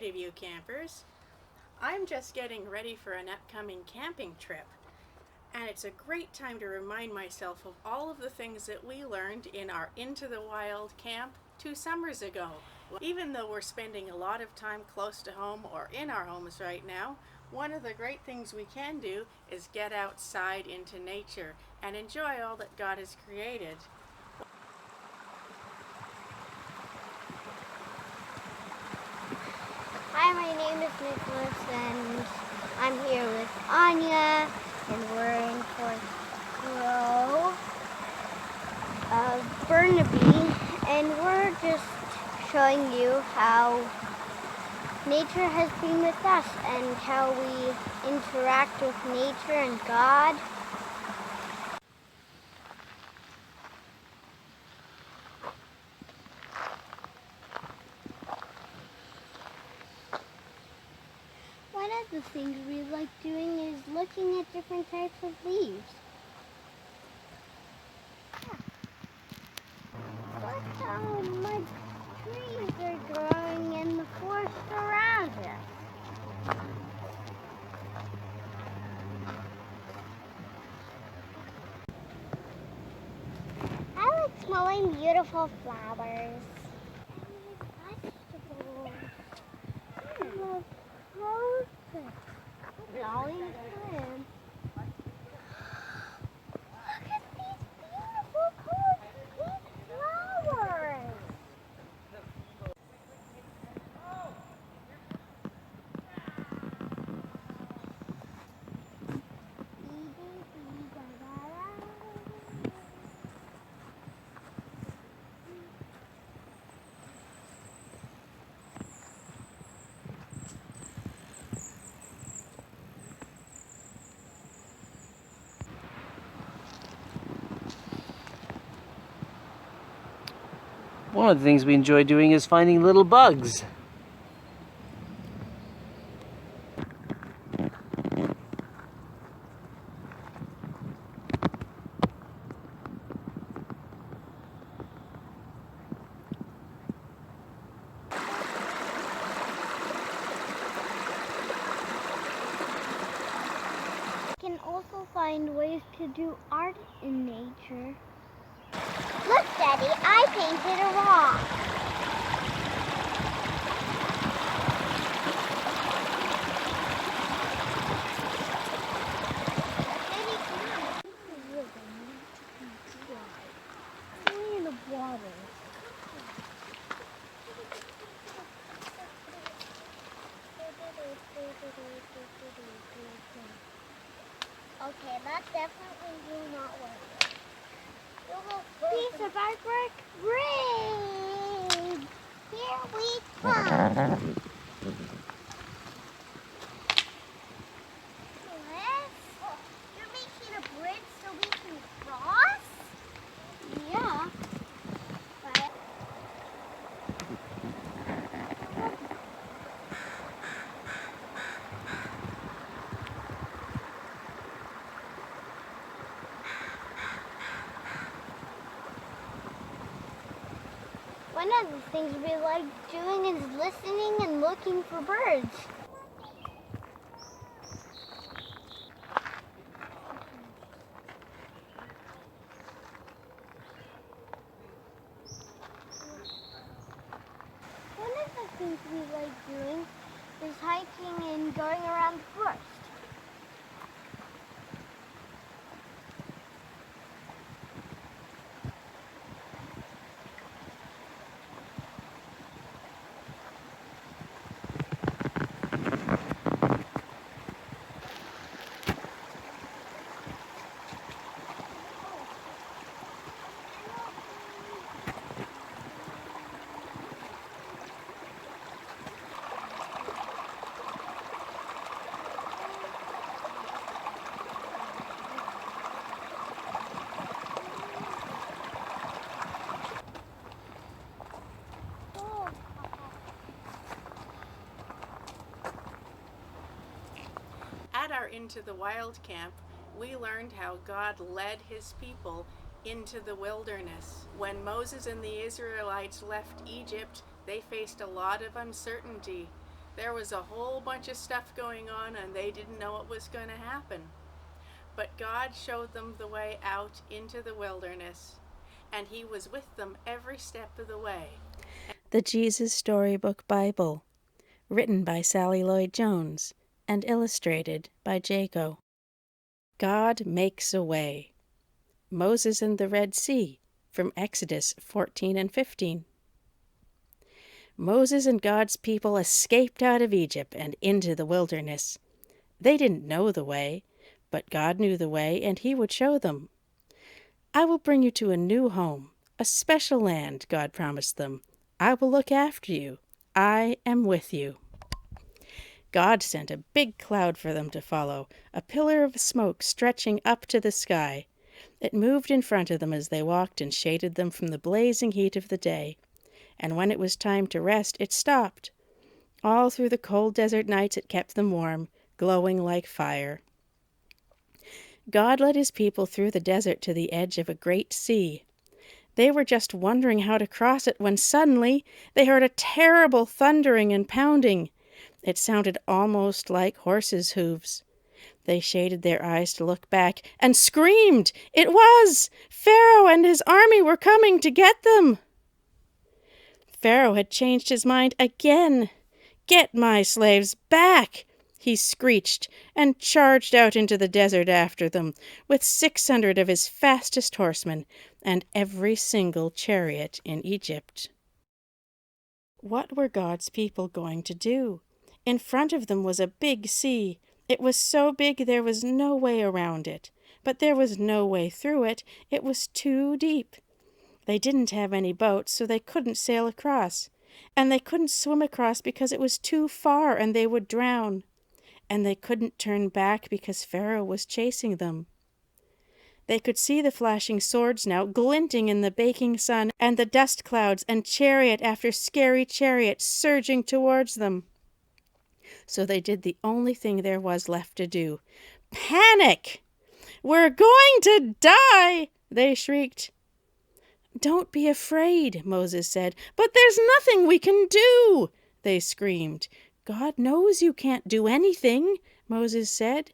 Cityview campers. I'm just getting ready for an upcoming camping trip, and it's a great time to remind myself of all of the things that we learned in our Into the Wild camp 2 summers ago. Even though we're spending a lot of time close to home or in our homes right now, one of the great things we can do is get outside into nature and enjoy all that God has created. Hi, my name is Nicholas, and I'm here with Anya, and we're in fourth row of Burnaby, and we're just showing you how nature has been with us and how we interact with nature and God. One of the things we like doing is looking at different types of leaves. Look how much trees are growing in the forest around us. I like smelling beautiful flowers. And vegetables. I love roses. Lolly plants. Look at these beautiful colored pink flowers. One of the things we enjoy doing is finding little bugs. You can also find ways to do art in nature. Look, Daddy, I painted a rock. Daddy, come on. This river needs to be dry. Only in the water. Okay, that definitely will not work. Piece of artwork, bridge! Here we come! You're making a bridge so we can cross? Yeah. But one of the things we like doing is listening and looking for birds. One of the things we like doing is hiking and going around the forest. At our Into the Wild camp, we learned how God led his people into the wilderness. When Moses and the Israelites left Egypt, they faced a lot of uncertainty. There was a whole bunch of stuff going on and they didn't know what was going to happen. But God showed them the way out into the wilderness, and He was with them every step of the way. The Jesus Storybook Bible, written by Sally Lloyd-Jones and illustrated by Jaco. God makes a way. Moses and the Red Sea, from Exodus 14 and 15. Moses and God's people escaped out of Egypt and into the wilderness. They didn't know the way, but God knew the way, and He would show them. I will bring you to a new home, a special land, God promised them. I will look after you. I am with you. God sent a big cloud for them to follow, a pillar of smoke stretching up to the sky. It moved in front of them as they walked and shaded them from the blazing heat of the day. And when it was time to rest, it stopped. All through the cold desert nights it kept them warm, glowing like fire. God led His people through the desert to the edge of a great sea. They were just wondering how to cross it when suddenly they heard a terrible thundering and pounding. It sounded almost like horses' hooves. They shaded their eyes to look back and screamed. It was! Pharaoh and his army were coming to get them. Pharaoh had changed his mind again. "Get my slaves back!" he screeched, and charged out into the desert after them, with 600 of his fastest horsemen, and every single chariot in Egypt. What were God's people going to do? In front of them was a big sea. It was so big there was no way around it. But there was no way through it. It was too deep. They didn't have any boats, so they couldn't sail across. And they couldn't swim across because it was too far and they would drown. And they couldn't turn back because Pharaoh was chasing them. They could see the flashing swords now, glinting in the baking sun, and the dust clouds, and chariot after scary chariot surging towards them. So they did the only thing there was left to do. Panic! "We're going to die!" they shrieked. "Don't be afraid," Moses said. "But there's nothing we can do!" they screamed. "God knows you can't do anything," Moses said.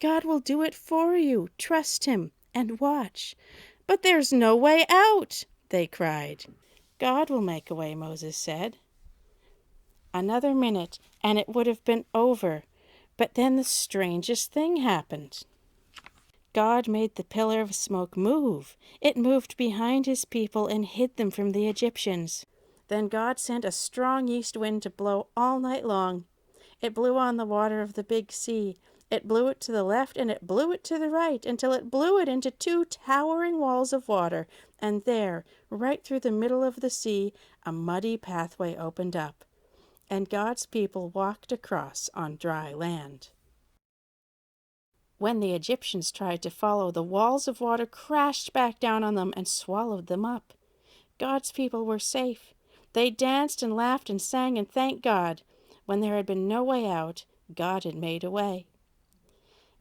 "God will do it for you. Trust Him and watch." "But there's no way out," they cried. "God will make a way," Moses said. Another minute, and it would have been over. But then the strangest thing happened. God made the pillar of smoke move. It moved behind His people and hid them from the Egyptians. Then God sent a strong east wind to blow all night long. It blew on the water of the big sea. It blew it to the left and it blew it to the right until it blew it into 2 towering walls of water. And there, right through the middle of the sea, a muddy pathway opened up. And God's people walked across on dry land. When the Egyptians tried to follow, the walls of water crashed back down on them and swallowed them up. God's people were safe. They danced and laughed and sang and thanked God. When there had been no way out, God had made a way.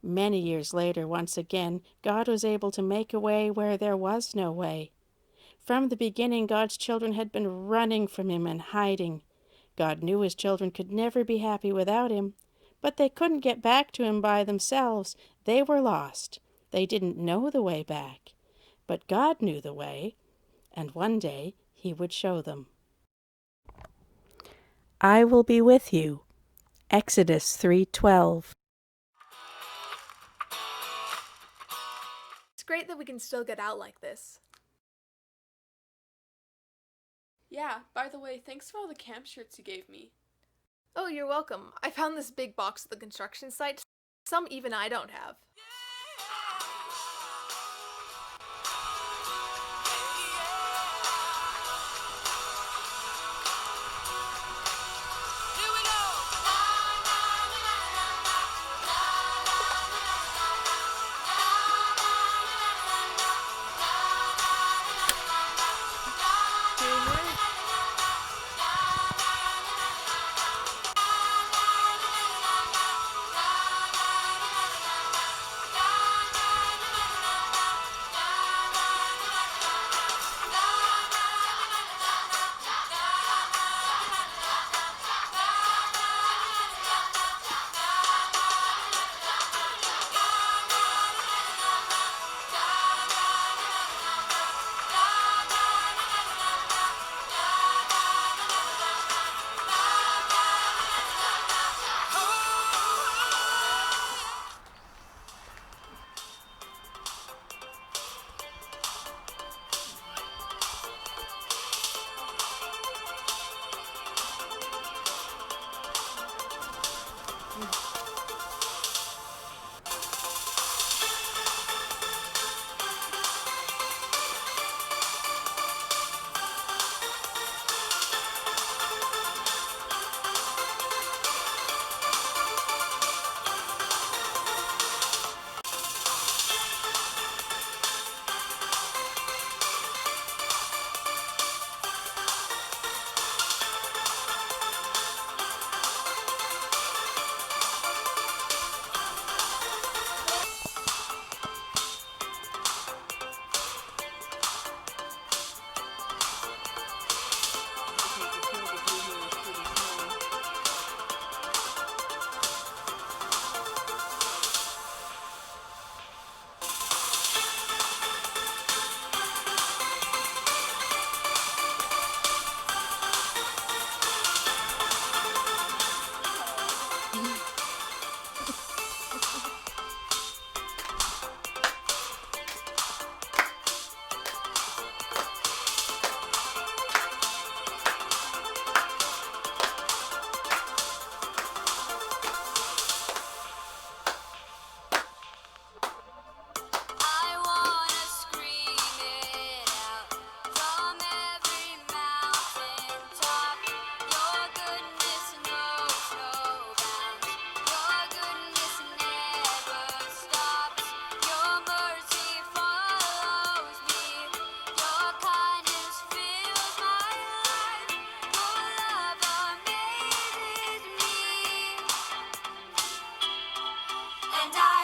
Many years later, once again, God was able to make a way where there was no way. From the beginning, God's children had been running from Him and hiding. God knew His children could never be happy without Him, but they couldn't get back to Him by themselves. They were lost. They didn't know the way back. But God knew the way, and one day He would show them. I will be with you. Exodus 3:12. It's great that we can still get out like this. Yeah, by the way, thanks for all the camp shirts you gave me. Oh, you're welcome. I found this big box at the construction site. Some even I don't have.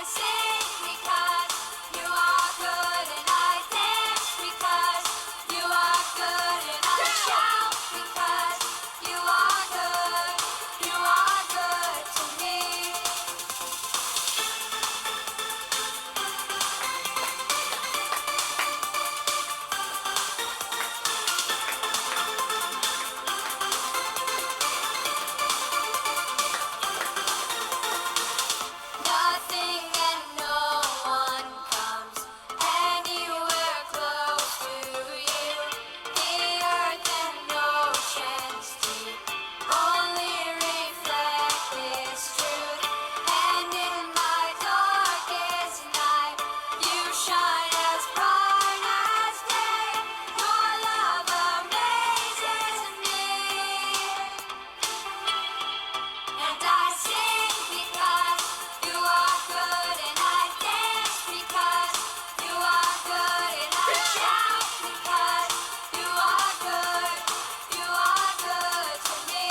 sing because you are good, and I dance because you are good, and I shout because you are good. You are good to me. Nothing and no one comes anywhere close to you. The earth and oceans deep only reflect this truth. And in my darkest night, you shine as bright as day. Your love amazes me. And I sing because you are good, and I dance because you are good, and I shout because you are good. You are good to me.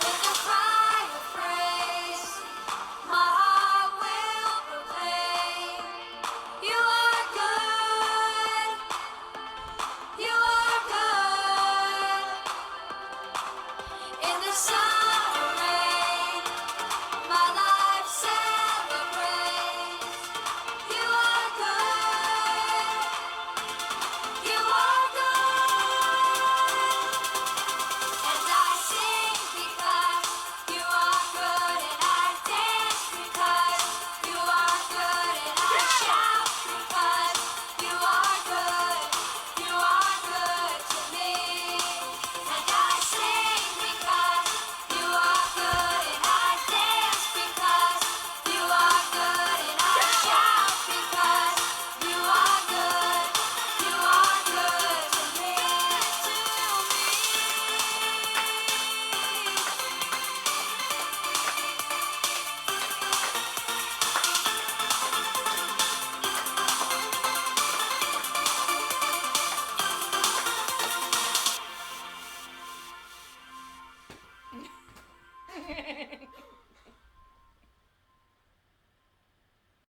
With a cry of praise, my heart will proclaim, you are good. You are good. In the summer rain, my life celebrates. You are good. You are good. And I sing because you are good, and I dance because you are good, and I shout because you are good. You are good to me. And I sing because you are good, and I dance because you are good, and I shout because you are good. You are good to me.